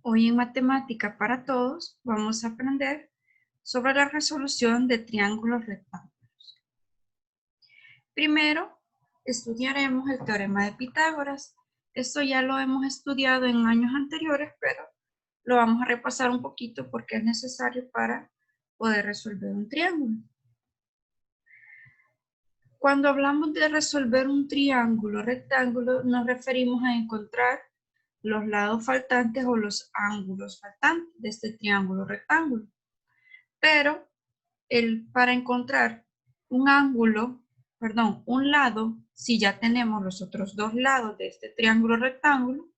Hoy en Matemática para Todos vamos a aprender sobre la resolución de triángulos rectángulos. Primero, estudiaremos el teorema de Pitágoras. Esto ya lo hemos estudiado en años anteriores, pero lo vamos a repasar un poquito porque es necesario para poder resolver un triángulo. Cuando hablamos de resolver un triángulo rectángulo, nos referimos a encontrar los lados faltantes o los ángulos faltantes de este triángulo rectángulo. Pero para encontrar un lado, si ya tenemos los otros dos lados de este triángulo rectángulo,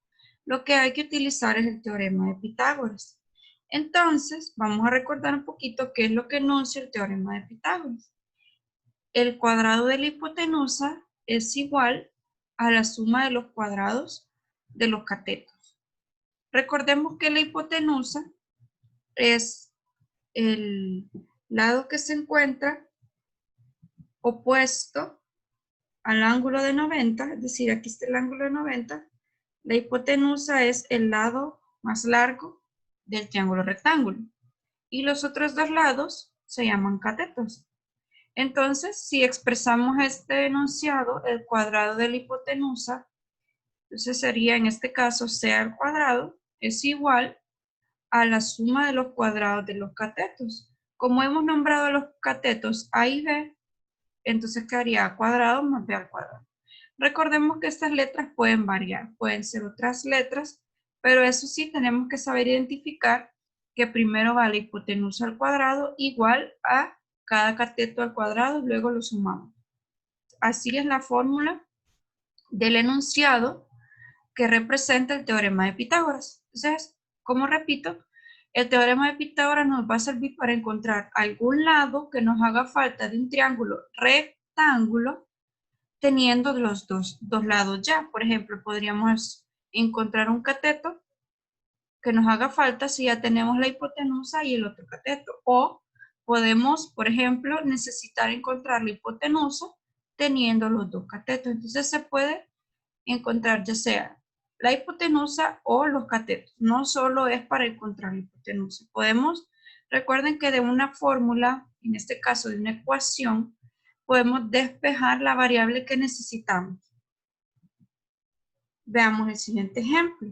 lo que hay que utilizar es el teorema de Pitágoras. Entonces, vamos a recordar un poquito qué es lo que enuncia el teorema de Pitágoras. El cuadrado de la hipotenusa es igual a la suma de los cuadrados de los catetos. Recordemos que la hipotenusa es el lado que se encuentra opuesto al ángulo de 90, es decir, aquí está el ángulo de 90, la hipotenusa es el lado más largo del triángulo rectángulo. Y los otros dos lados se llaman catetos. Entonces, si expresamos este enunciado, el cuadrado de la hipotenusa, entonces sería en este caso c al cuadrado es igual a la suma de los cuadrados de los catetos. Como hemos nombrado los catetos a y b, entonces quedaría a cuadrado más b al cuadrado. Recordemos que estas letras pueden variar, pueden ser otras letras, pero eso sí tenemos que saber identificar que primero va la hipotenusa al cuadrado igual a cada cateto al cuadrado y luego lo sumamos. Así es la fórmula del enunciado que representa el teorema de Pitágoras. Entonces, como repito, el teorema de Pitágoras nos va a servir para encontrar algún lado que nos haga falta de un triángulo rectángulo teniendo los dos lados ya. Por ejemplo, podríamos encontrar un cateto que nos haga falta si ya tenemos la hipotenusa y el otro cateto. O podemos, por ejemplo, necesitar encontrar la hipotenusa teniendo los dos catetos. Entonces se puede encontrar ya sea la hipotenusa o los catetos. No solo es para encontrar la hipotenusa. Recuerden que de una fórmula, en este caso de una ecuación, podemos despejar la variable que necesitamos. Veamos el siguiente ejemplo.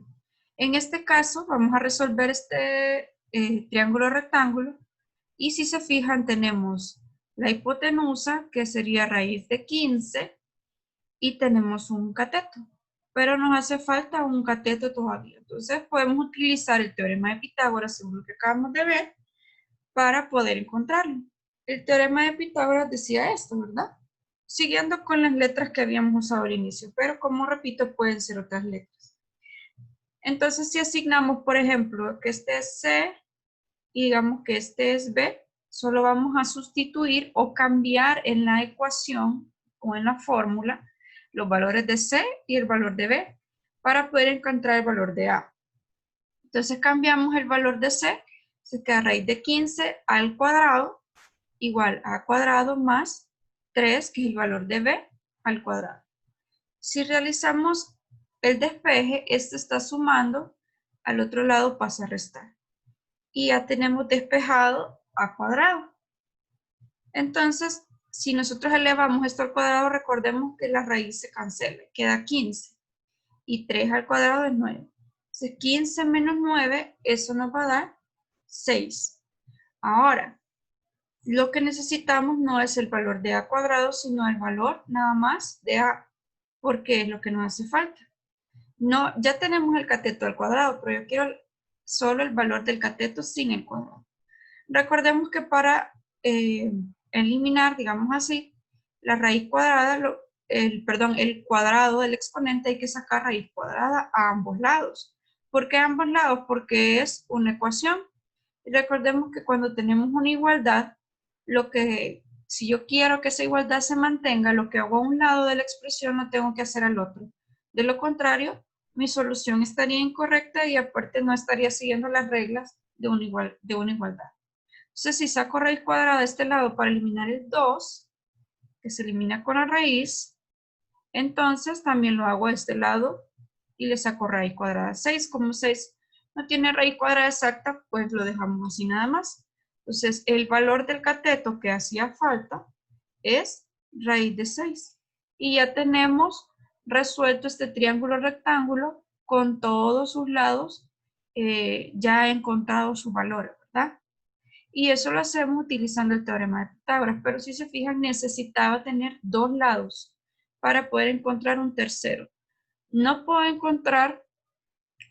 En este caso vamos a resolver este triángulo rectángulo y si se fijan tenemos la hipotenusa que sería raíz de 15 y tenemos un cateto, pero nos hace falta un cateto todavía. Entonces podemos utilizar el teorema de Pitágoras, según lo que acabamos de ver, para poder encontrarlo. El teorema de Pitágoras decía esto, ¿verdad? Siguiendo con las letras que habíamos usado al inicio, pero como repito, pueden ser otras letras. Entonces, si asignamos, por ejemplo, que este es C y digamos que este es B, solo vamos a sustituir o cambiar en la ecuación o en la fórmula los valores de C y el valor de B para poder encontrar el valor de A. Entonces cambiamos el valor de C, se queda raíz de 15 al cuadrado igual a cuadrado más 3, que es el valor de B al cuadrado. Si realizamos el despeje, este está sumando, al otro lado pasa a restar. Y ya tenemos despejado a cuadrado. Entonces, si nosotros elevamos esto al cuadrado, recordemos que la raíz se cancela, queda 15. Y 3 al cuadrado es 9. Entonces, 15 menos 9, eso nos va a dar 6. Ahora, lo que necesitamos no es el valor de a cuadrado, sino el valor nada más de a, porque es lo que nos hace falta. No, ya tenemos el cateto al cuadrado, pero yo quiero solo el valor del cateto sin el cuadrado. Recordemos que para eliminar, digamos así, la raíz cuadrada, el cuadrado del exponente hay que sacar raíz cuadrada a ambos lados. ¿Por qué a ambos lados? Porque es una ecuación. Y recordemos que cuando tenemos una igualdad, si yo quiero que esa igualdad se mantenga, lo que hago a un lado de la expresión lo tengo que hacer al otro. De lo contrario, mi solución estaría incorrecta y aparte no estaría siguiendo las reglas de una igualdad. Entonces, si saco raíz cuadrada de este lado para eliminar el 2, que se elimina con la raíz, entonces también lo hago de este lado y le saco raíz cuadrada. 6 como 6 no tiene raíz cuadrada exacta, pues lo dejamos así nada más. Entonces, el valor del cateto que hacía falta es raíz de 6. Y ya tenemos resuelto este triángulo rectángulo con todos sus lados ya encontrado su valor, ¿verdad? Y eso lo hacemos utilizando el teorema de Pitágoras, pero si se fijan necesitaba tener dos lados para poder encontrar un tercero. No puedo encontrar,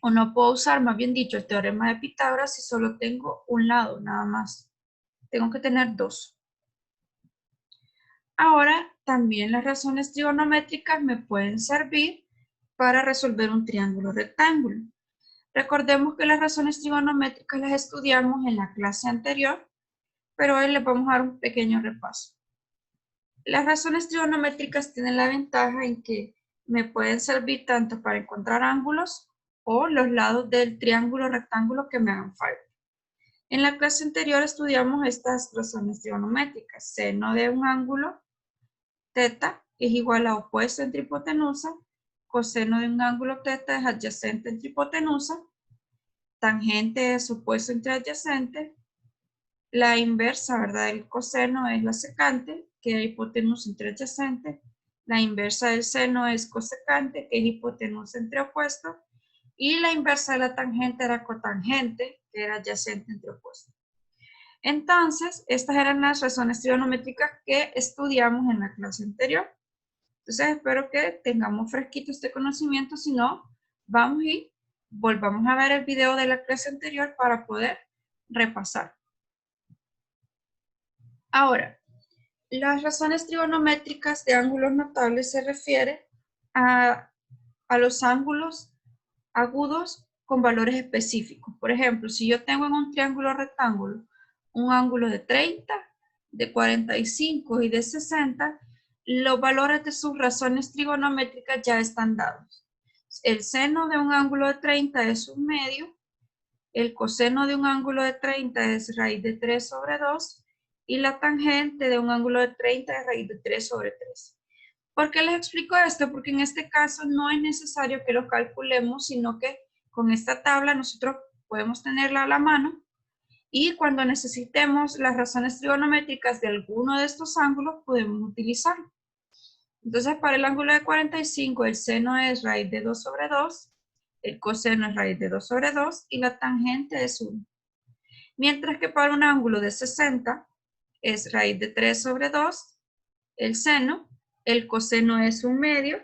o no puedo usar, más bien dicho, el teorema de Pitágoras si solo tengo un lado, nada más. Tengo que tener dos. Ahora, también las razones trigonométricas me pueden servir para resolver un triángulo rectángulo. Recordemos que las razones trigonométricas las estudiamos en la clase anterior, pero hoy les vamos a dar un pequeño repaso. Las razones trigonométricas tienen la ventaja en que me pueden servir tanto para encontrar ángulos o los lados del triángulo rectángulo que me hagan falta. En la clase anterior estudiamos estas razones trigonométricas. Seno de un ángulo teta es igual a opuesto entre hipotenusa, coseno de un ángulo teta es adyacente entre hipotenusa, tangente es opuesto entre adyacente, la inversa, ¿verdad? del coseno es la secante, que es hipotenusa entre adyacente, la inversa del seno es cosecante, que es hipotenusa entre opuesto, y la inversa de la tangente era cotangente, que era adyacente entre opuesto. Entonces, estas eran las razones trigonométricas que estudiamos en la clase anterior. Entonces, espero que tengamos fresquito este conocimiento, si no, vamos y volvamos a ver el video de la clase anterior para poder repasar. Ahora, las razones trigonométricas de ángulos notables se refiere a los ángulos agudos con valores específicos. Por ejemplo, si yo tengo en un triángulo rectángulo un ángulo de 30, de 45 y de 60, los valores de sus razones trigonométricas ya están dados. El seno de un ángulo de 30 es un medio, el coseno de un ángulo de 30 es raíz de 3 sobre 2 y la tangente de un ángulo de 30 es raíz de 3 sobre 3. ¿Por qué les explico esto? Porque en este caso no es necesario que lo calculemos, sino que con esta tabla nosotros podemos tenerla a la mano y cuando necesitemos las razones trigonométricas de alguno de estos ángulos podemos utilizarlo. Entonces, para el ángulo de 45, el seno es raíz de 2 sobre 2, el coseno es raíz de 2 sobre 2 y la tangente es 1. Mientras que para un ángulo de 60 es raíz de 3 sobre 2, el seno, el coseno es un medio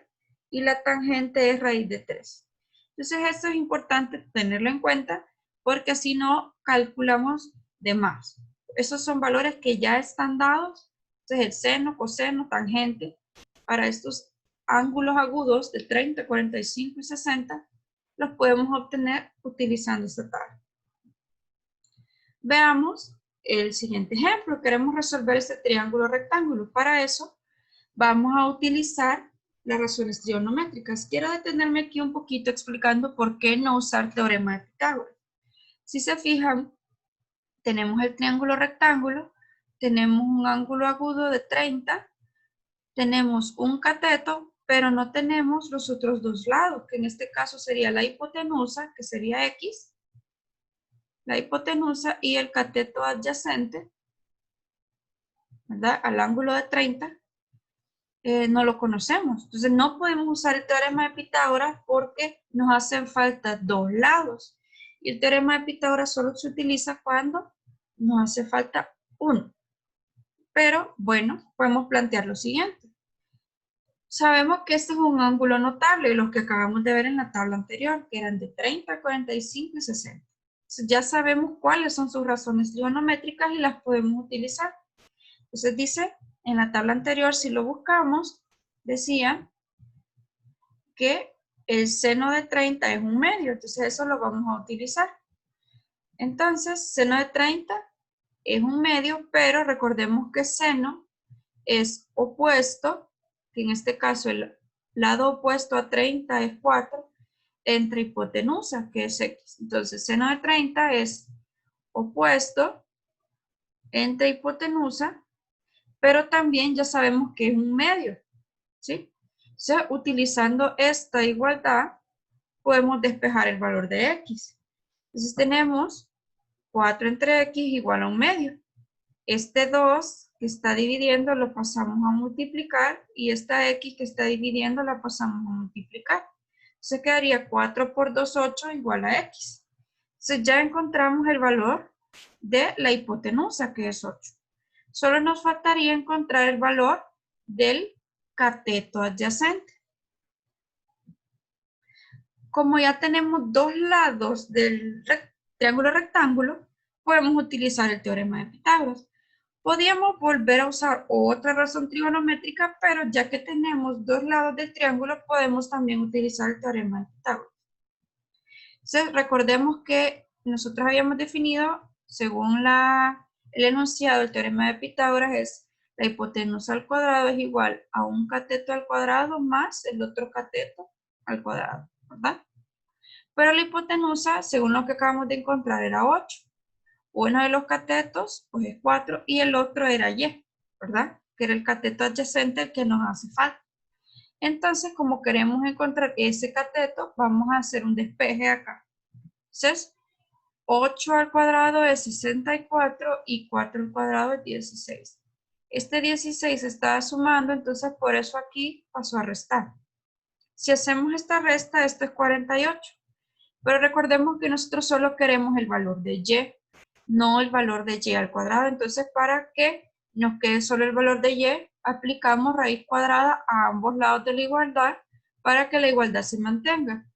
y la tangente es raíz de 3. Entonces, esto es importante tenerlo en cuenta porque así no calculamos de más. Esos son valores que ya están dados. Entonces, el seno, coseno, tangente, para estos ángulos agudos de 30, 45 y 60, los podemos obtener utilizando esta tabla. Veamos el siguiente ejemplo. Queremos resolver este triángulo rectángulo. Para eso, vamos a utilizar las razones trigonométricas. Quiero detenerme aquí un poquito explicando por qué no usar teorema de Pitágoras. Si se fijan, tenemos el triángulo rectángulo, tenemos un ángulo agudo de 30, tenemos un cateto, pero no tenemos los otros dos lados, que en este caso sería la hipotenusa, que sería X, la hipotenusa y el cateto adyacente, ¿verdad? Al ángulo de 30, no lo conocemos. Entonces no podemos usar el teorema de Pitágoras porque nos hacen falta dos lados. Y el teorema de Pitágoras solo se utiliza cuando nos hace falta uno. Pero bueno, podemos plantear lo siguiente. Sabemos que este es un ángulo notable, los que acabamos de ver en la tabla anterior, que eran de 30, 45 y 60. Entonces ya sabemos cuáles son sus razones trigonométricas y las podemos utilizar. Entonces dice, en la tabla anterior, si lo buscamos, decía que el seno de 30 es un medio, entonces eso lo vamos a utilizar. Entonces, seno de 30 es un medio, pero recordemos que seno es opuesto, que en este caso el lado opuesto a 30 es 4, entre hipotenusa, que es X. Entonces, seno de 30 es opuesto entre hipotenusa, pero también ya sabemos que es un medio, ¿sí? O sea, utilizando esta igualdad, podemos despejar el valor de X. Entonces tenemos 4 entre x igual a 1/2. Este 2 que está dividiendo lo pasamos a multiplicar y esta x que está dividiendo la pasamos a multiplicar. Entonces quedaría 4 por 2, 8 igual a x. Entonces ya encontramos el valor de la hipotenusa, que es 8. Solo nos faltaría encontrar el valor del cateto adyacente. Como ya tenemos dos lados del triángulo rectángulo, podemos utilizar el teorema de Pitágoras. Podríamos volver a usar otra razón trigonométrica, pero ya que tenemos dos lados del triángulo, podemos también utilizar el teorema de Pitágoras. Entonces, recordemos que nosotros habíamos definido, según el enunciado del teorema de Pitágoras, es la hipotenusa al cuadrado es igual a un cateto al cuadrado más el otro cateto al cuadrado, ¿verdad? Pero la hipotenusa, según lo que acabamos de encontrar, era 8. Uno de los catetos, pues es 4, y el otro era y, ¿verdad? Que era el cateto adyacente el que nos hace falta. Entonces, como queremos encontrar ese cateto, vamos a hacer un despeje acá. Entonces, 8 al cuadrado es 64 y 4 al cuadrado es 16. Este 16 está sumando, entonces por eso aquí pasó a restar. Si hacemos esta resta, esto es 48. Pero recordemos que nosotros solo queremos el valor de y, no el valor de y al cuadrado. Entonces, para que nos quede solo el valor de y, aplicamos raíz cuadrada a ambos lados de la igualdad para que la igualdad se mantenga.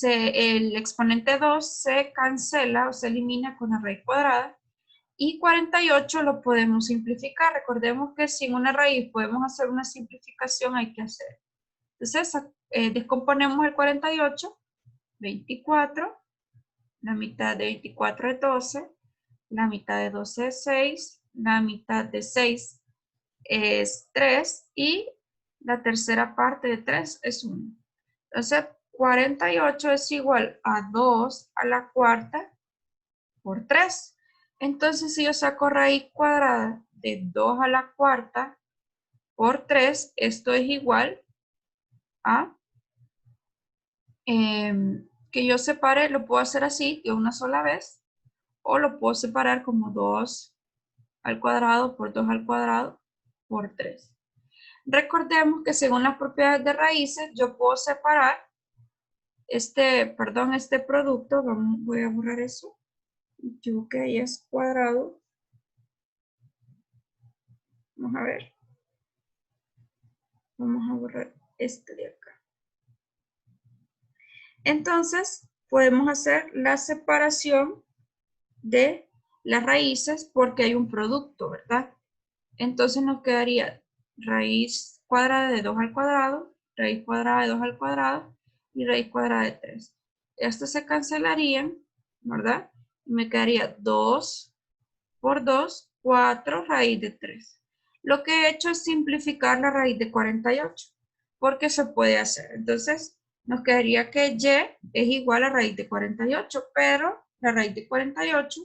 El exponente 2 se cancela o se elimina con la raíz cuadrada. Y 48 lo podemos simplificar. Recordemos que sin una raíz podemos hacer una simplificación, hay que hacer. Entonces, descomponemos el 48. 24, la mitad de 24 es 12, la mitad de 12 es 6, la mitad de 6 es 3 y la tercera parte de 3 es 1. Entonces, 48 es igual a 2 a la cuarta por 3. Entonces, si yo saco raíz cuadrada de 2 a la cuarta por 3, esto es igual a que yo separe, lo puedo hacer así, de una sola vez, o lo puedo separar como 2 al cuadrado por 2 al cuadrado por 3. Recordemos que según las propiedades de raíces, yo puedo separar este producto, voy a borrar eso, yo que ahí es cuadrado, vamos a ver, vamos a borrar este de acá. Entonces, podemos hacer la separación de las raíces porque hay un producto, ¿verdad? Entonces nos quedaría raíz cuadrada de 2 al cuadrado, raíz cuadrada de 2 al cuadrado y raíz cuadrada de 3. Estos se cancelarían, ¿verdad? Y me quedaría 2 por 2, 4 raíz de 3. Lo que he hecho es simplificar la raíz de 48, porque se puede hacer. Entonces, nos quedaría que y es igual a raíz de 48, pero la raíz de 48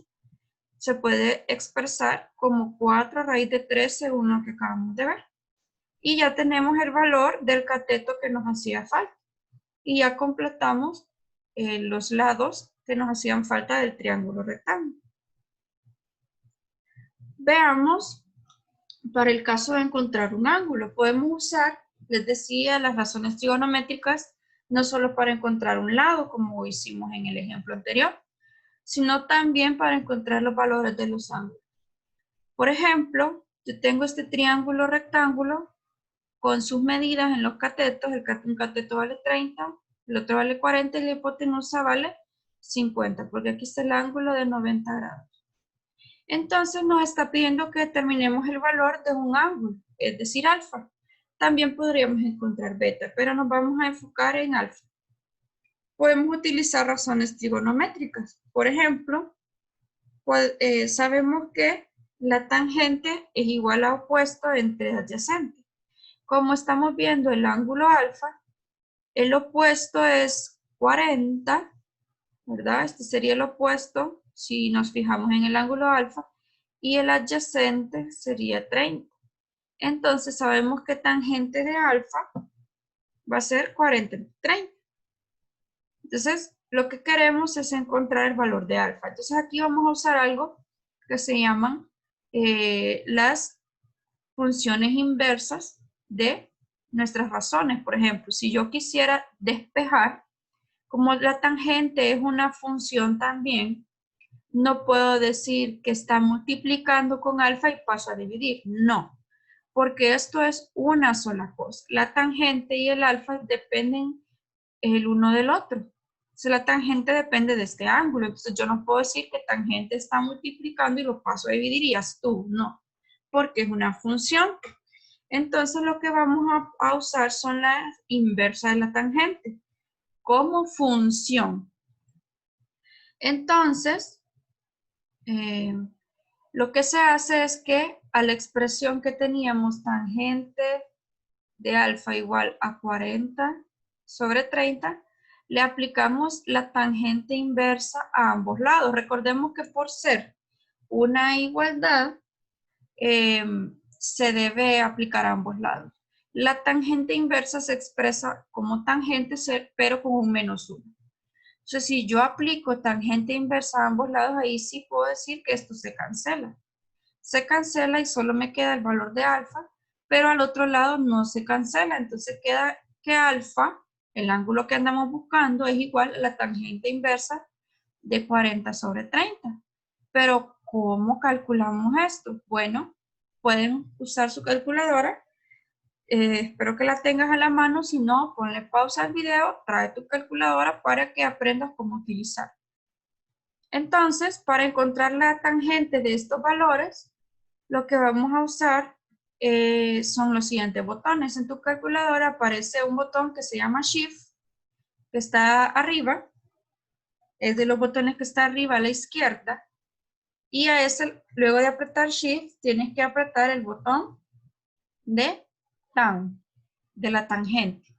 se puede expresar como 4 raíz de 3 según lo que acabamos de ver. Y ya tenemos el valor del cateto que nos hacía falta. Y ya completamos los lados que nos hacían falta del triángulo rectángulo. Veamos, para el caso de encontrar un ángulo, podemos usar, les decía, las razones trigonométricas, no solo para encontrar un lado, como hicimos en el ejemplo anterior, sino también para encontrar los valores de los ángulos. Por ejemplo, yo tengo este triángulo rectángulo con sus medidas en los catetos. Un cateto vale 30, el otro vale 40 y la hipotenusa vale 50, porque aquí está el ángulo de 90 grados. Entonces nos está pidiendo que determinemos el valor de un ángulo, es decir, alfa. También podríamos encontrar beta, pero nos vamos a enfocar en alfa. Podemos utilizar razones trigonométricas. Por ejemplo, sabemos que la tangente es igual a opuesto entre adyacentes. Como estamos viendo el ángulo alfa, el opuesto es 40, ¿verdad? Este sería el opuesto si nos fijamos en el ángulo alfa, y el adyacente sería 30. Entonces sabemos que tangente de alfa va a ser 40 entre 30. Entonces lo que queremos es encontrar el valor de alfa. Entonces aquí vamos a usar algo que se llaman las funciones inversas de nuestras razones. Por ejemplo, si yo quisiera despejar, como la tangente es una función también, no puedo decir que está multiplicando con alfa y paso a dividir. No, porque esto es una sola cosa. La tangente y el alfa dependen el uno del otro. Entonces, la tangente depende de este ángulo. Entonces, yo no puedo decir que tangente está multiplicando y lo paso a dividir y haz tú. No, porque es una función. Entonces, lo que vamos a usar son las inversas de la tangente como función. Entonces, lo que se hace es que a la expresión que teníamos tangente de alfa igual a 40/30, le aplicamos la tangente inversa a ambos lados. Recordemos que por ser una igualdad, se debe aplicar a ambos lados. La tangente inversa se expresa como tangente, pero con un -1. Entonces, si yo aplico tangente inversa a ambos lados, ahí sí puedo decir que esto se cancela. Se cancela y solo me queda el valor de alfa, pero al otro lado no se cancela. Entonces queda que alfa, el ángulo que andamos buscando, es igual a la tangente inversa de 40/30. Pero, ¿cómo calculamos esto? Bueno, pueden usar su calculadora. Espero que la tengas a la mano. Si no, ponle pausa al video, trae tu calculadora para que aprendas cómo utilizar. Entonces, para encontrar la tangente de estos valores, lo que vamos a usar son los siguientes botones. En tu calculadora aparece un botón que se llama Shift, que está arriba. Es de los botones que está arriba a la izquierda. Y a ese, luego de apretar Shift, tienes que apretar el botón de Tan, de la tangente.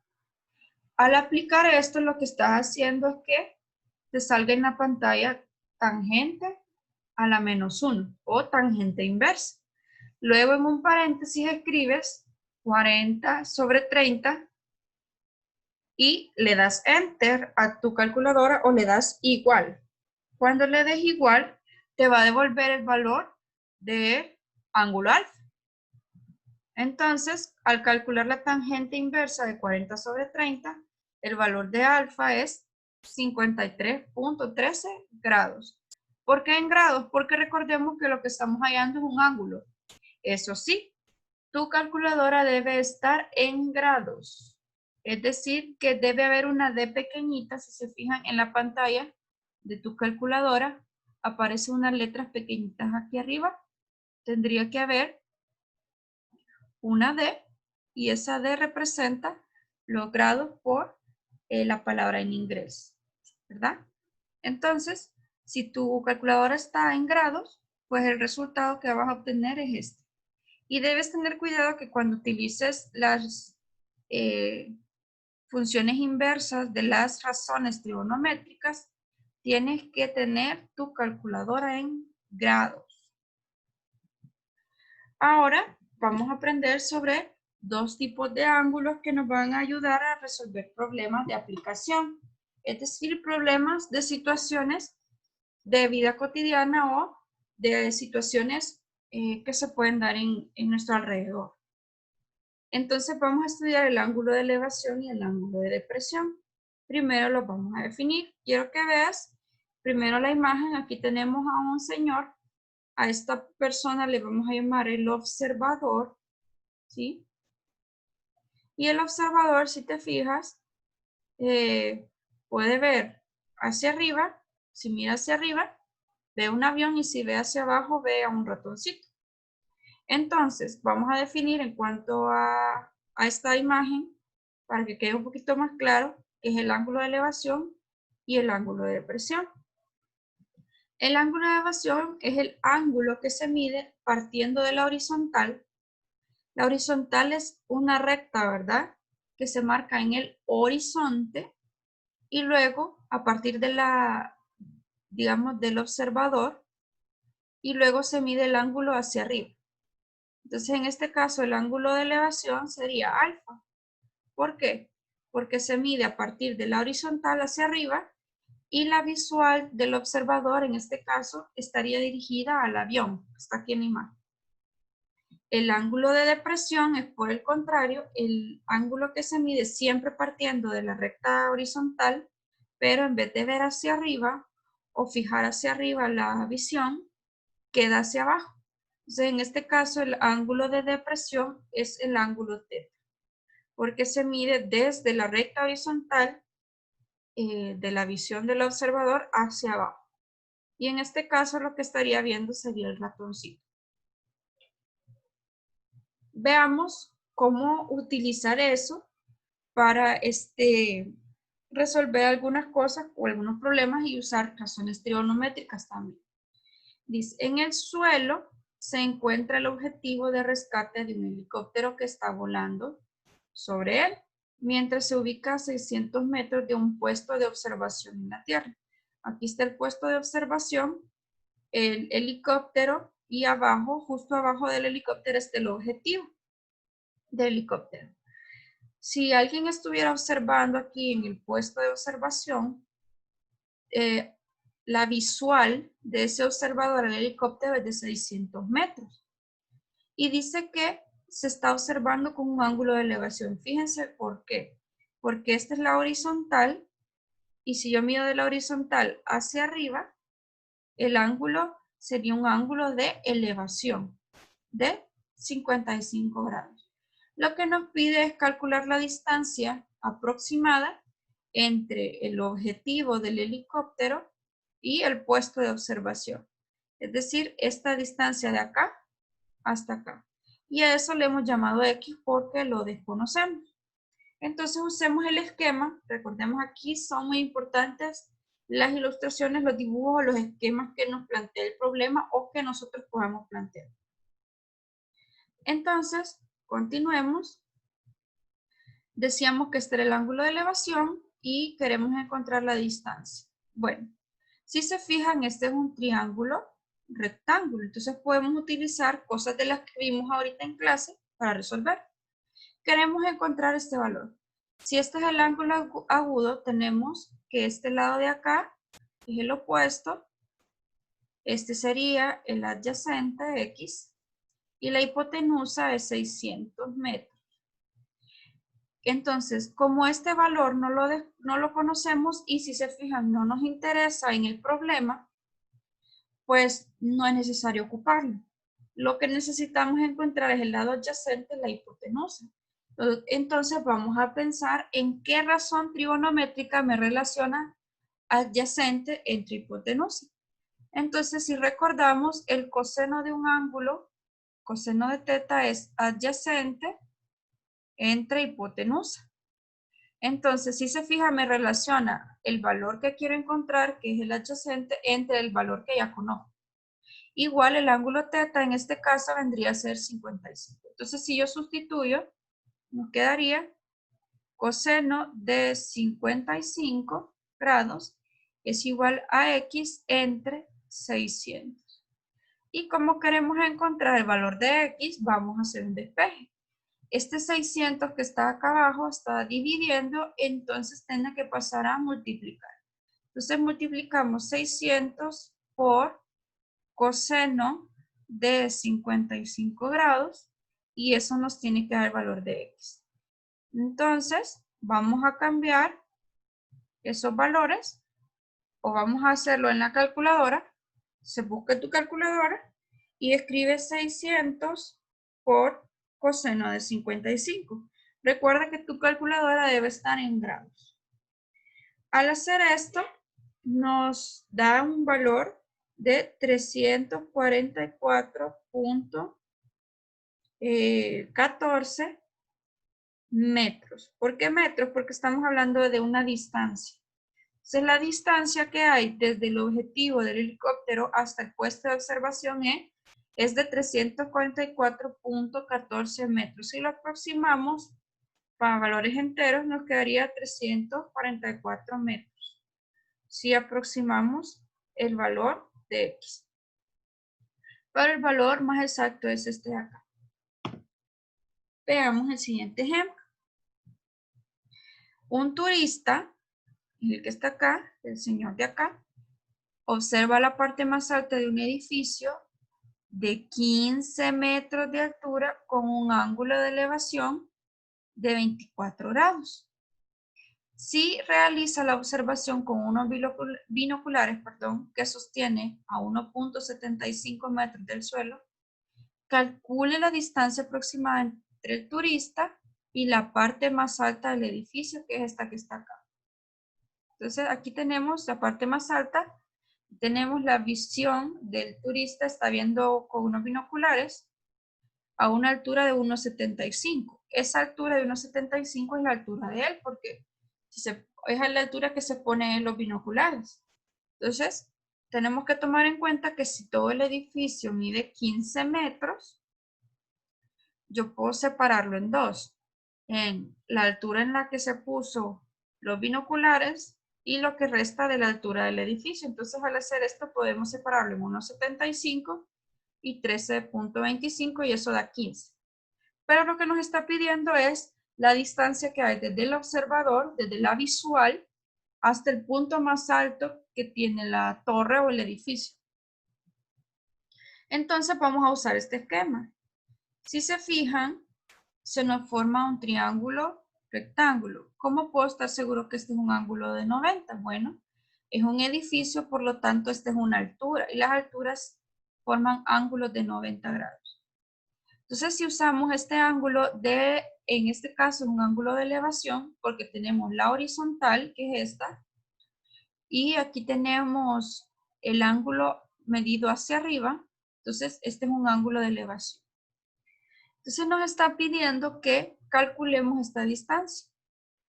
Al aplicar esto, lo que estás haciendo es que te salga en la pantalla tangente a la -1 o tangente inversa. Luego en un paréntesis escribes 40/30 y le das Enter a tu calculadora o le das igual. Cuando le des igual, te va a devolver el valor de ángulo alfa. Entonces, al calcular la tangente inversa de 40/30, el valor de alfa es 53.13 grados. ¿Por qué en grados? Porque recordemos que lo que estamos hallando es un ángulo. Eso sí, tu calculadora debe estar en grados. Es decir, que debe haber una D pequeñita. Si se fijan en la pantalla de tu calculadora, aparecen unas letras pequeñitas aquí arriba. Tendría que haber una D y esa D representa los grados por la palabra en inglés, ¿verdad? Entonces, si tu calculadora está en grados, pues el resultado que vas a obtener es este. Y debes tener cuidado que cuando utilices las funciones inversas de las razones trigonométricas, tienes que tener tu calculadora en grados. Ahora vamos a aprender sobre dos tipos de ángulos que nos van a ayudar a resolver problemas de aplicación, es decir, problemas de situaciones de vida cotidiana o de situaciones que se pueden dar en nuestro alrededor. Entonces vamos a estudiar el ángulo de elevación y el ángulo de depresión. Primero los vamos a definir. Quiero que veas primero la imagen. Aquí tenemos a un señor. A esta persona le vamos a llamar el observador, ¿sí? Y el observador, si te fijas, puede ver hacia arriba. Si mira hacia arriba, ve un avión, y si ve hacia abajo, ve a un ratoncito. Entonces, vamos a definir en cuanto a esta imagen, para que quede un poquito más claro, que es el ángulo de elevación y el ángulo de depresión. El ángulo de elevación es el ángulo que se mide partiendo de la horizontal. La horizontal es una recta, ¿verdad?, que se marca en el horizonte y luego a partir de digamos, del observador, y luego se mide el ángulo hacia arriba. Entonces, en este caso, el ángulo de elevación sería alfa. ¿Por qué? Porque se mide a partir de la horizontal hacia arriba y la visual del observador, en este caso, estaría dirigida al avión, está aquí en la imagen. El ángulo de depresión es, por el contrario, el ángulo que se mide siempre partiendo de la recta horizontal, pero en vez de ver hacia arriba o fijar hacia arriba la visión, queda hacia abajo. Entonces, en este caso, el ángulo de depresión es el ángulo θ, porque se mide desde la recta horizontal de la visión del observador hacia abajo. Y en este caso, lo que estaría viendo sería el ratoncito. Veamos cómo utilizar eso para resolver algunas cosas o algunos problemas y usar razones trigonométricas también. Dice, en el suelo se encuentra el objetivo de rescate de un helicóptero que está volando sobre él, mientras se ubica a 600 metros de un puesto de observación en la Tierra. Aquí está el puesto de observación, el helicóptero, y abajo, justo abajo del helicóptero, está el objetivo del helicóptero. Si alguien estuviera observando aquí en el puesto de observación, la visual de ese observador, el helicóptero, es de 600 metros. Y dice que se está observando con un ángulo de elevación. Fíjense por qué. Porque esta es la horizontal, y si yo mido de la horizontal hacia arriba, el ángulo sería un ángulo de elevación de 55 grados. Lo que nos pide es calcular la distancia aproximada entre el objetivo del helicóptero y el puesto de observación. Es decir, esta distancia de acá hasta acá. Y a eso le hemos llamado X porque lo desconocemos. Entonces usemos el esquema. Recordemos, aquí son muy importantes las ilustraciones, los dibujos, los esquemas que nos plantea el problema o que nosotros podamos plantear. Entonces, continuemos. Decíamos que este era el ángulo de elevación y queremos encontrar la distancia. Bueno, si se fijan, este es un triángulo rectángulo. Entonces podemos utilizar cosas de las que vimos ahorita en clase para resolver. Queremos encontrar este valor. Si este es el ángulo agudo, tenemos que este lado de acá es el opuesto. Este sería el adyacente X y la hipotenusa es 600 metros. Entonces, como este valor no lo conocemos y si se fijan no nos interesa en el problema, pues no es necesario ocuparlo. Lo que necesitamos encontrar es el lado adyacente, la hipotenusa. Entonces vamos a pensar en qué razón trigonométrica me relaciona adyacente entre hipotenusa. Entonces, si recordamos, el coseno de un ángulo, coseno de θ, es adyacente entre hipotenusa. Entonces, si se fija, me relaciona el valor que quiero encontrar, que es el adyacente, entre el valor que ya conozco. Igual el ángulo θ en este caso vendría a ser 55. Entonces, si yo sustituyo, nos quedaría coseno de 55 grados es igual a X entre 600. Y como queremos encontrar el valor de X, vamos a hacer un despeje. Este 600 que está acá abajo está dividiendo, entonces tiene que pasar a multiplicar. Entonces multiplicamos 600 por coseno de 55 grados y eso nos tiene que dar el valor de X. Entonces vamos a cambiar esos valores o vamos a hacerlo en la calculadora. Se busca tu calculadora y escribe 600 por coseno de 55. Recuerda que tu calculadora debe estar en grados. Al hacer esto, nos da un valor de 344.14 metros. ¿Por qué metros? Porque estamos hablando de una distancia. Entonces, la distancia que hay desde el objetivo del helicóptero hasta el puesto de observación es de 344.14 metros. Si lo aproximamos para valores enteros, nos quedaría 344 metros. Si aproximamos el valor de X. Pero el valor más exacto es este de acá. Veamos el siguiente ejemplo. Un turista el que está acá, el señor de acá, observa la parte más alta de un edificio de 15 metros de altura con un ángulo de elevación de 24 grados. Si realiza la observación con unos binoculares, que sostiene a 1.75 metros del suelo, calcule la distancia aproximada entre el turista y la parte más alta del edificio, que es esta que está acá. Entonces aquí tenemos la parte más alta, tenemos la visión del turista, está viendo con unos binoculares a una altura de 1.75. Esa altura de 1.75 es la altura de él, porque es la altura que se pone en los binoculares. Entonces, tenemos que tomar en cuenta que si todo el edificio mide 15 metros, yo puedo separarlo en dos. En la altura en la que se puso los binoculares y lo que resta de la altura del edificio. Entonces, al hacer esto, podemos separarlo en 1.75 y 13.25 y eso da 15. Pero lo que nos está pidiendo es la distancia que hay desde el observador, desde la visual, hasta el punto más alto que tiene la torre o el edificio. Entonces vamos a usar este esquema. Si se fijan, se nos forma un triángulo rectángulo. ¿Cómo puedo estar seguro que este es un ángulo de 90? Bueno, es un edificio, por lo tanto, esta es una altura y las alturas forman ángulos de 90 grados. Entonces, si usamos este ángulo en este caso, es un ángulo de elevación, porque tenemos la horizontal, que es esta, y aquí tenemos el ángulo medido hacia arriba, entonces este es un ángulo de elevación. Entonces nos está pidiendo que calculemos esta distancia.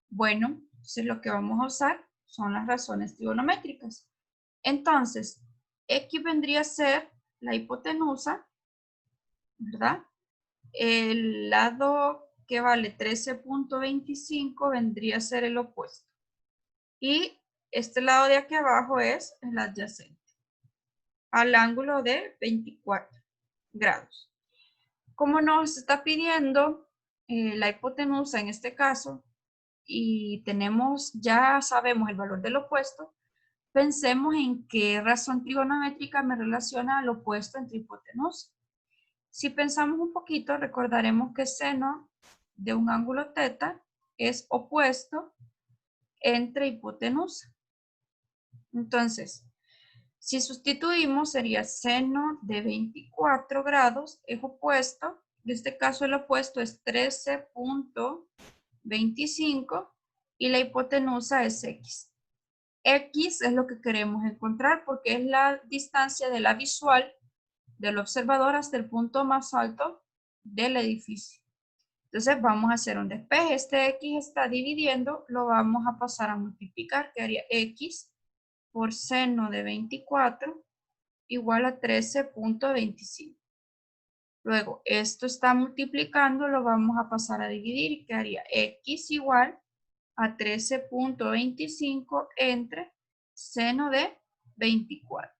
Bueno, entonces lo que vamos a usar son las razones trigonométricas. Entonces, X vendría a ser la hipotenusa, ¿verdad? El lado que vale 13.25 vendría a ser el opuesto. Y este lado de aquí abajo es el adyacente al ángulo de 24 grados. Como nos está pidiendo la hipotenusa en este caso, y ya sabemos el valor del opuesto, pensemos en qué razón trigonométrica me relaciona al opuesto entre hipotenusa. Si pensamos un poquito, recordaremos que seno de un ángulo teta es opuesto entre hipotenusa. Entonces, si sustituimos, sería seno de 24 grados, es opuesto. En este caso, el opuesto es 13.25 y la hipotenusa es X. X es lo que queremos encontrar porque es la distancia de la visual del observador hasta el punto más alto del edificio. Entonces vamos a hacer un despeje. Este X está dividiendo, lo vamos a pasar a multiplicar, que haría X por seno de 24 igual a 13.25. Luego, esto está multiplicando, lo vamos a pasar a dividir y quedaría X igual a 13.25 entre seno de 24.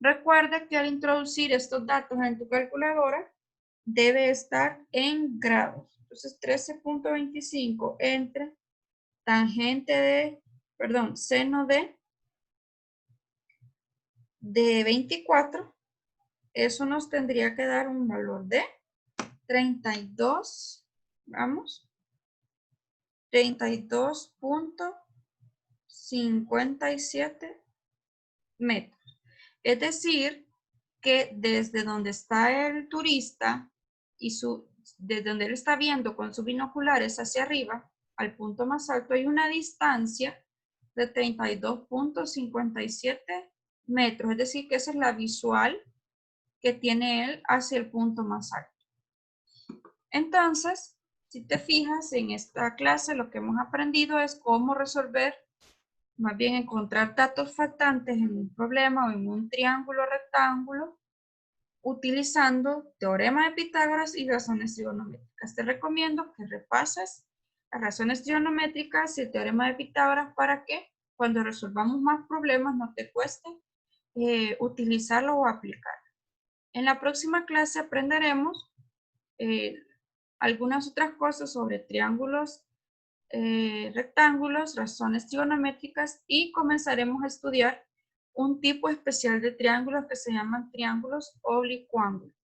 Recuerda que al introducir estos datos en tu calculadora, debe estar en grados. Entonces, 13.25 entre seno de 24, eso nos tendría que dar un valor de 32.57 metros. Es decir, que desde donde está el turista y desde donde él está viendo con sus binoculares hacia arriba, al punto más alto, hay una distancia de 32.57 metros. Es decir, que esa es la visual que tiene él hacia el punto más alto. Entonces, si te fijas, en esta clase lo que hemos aprendido es cómo resolver, más bien encontrar datos faltantes en un problema o en un triángulo rectángulo utilizando teorema de Pitágoras y razones trigonométricas. Te recomiendo que repases las razones trigonométricas y el teorema de Pitágoras para que cuando resolvamos más problemas no te cueste utilizarlo o aplicarlo. En la próxima clase aprenderemos algunas otras cosas sobre triángulos rectángulos, razones trigonométricas y comenzaremos a estudiar un tipo especial de triángulos que se llaman triángulos oblicuángulos.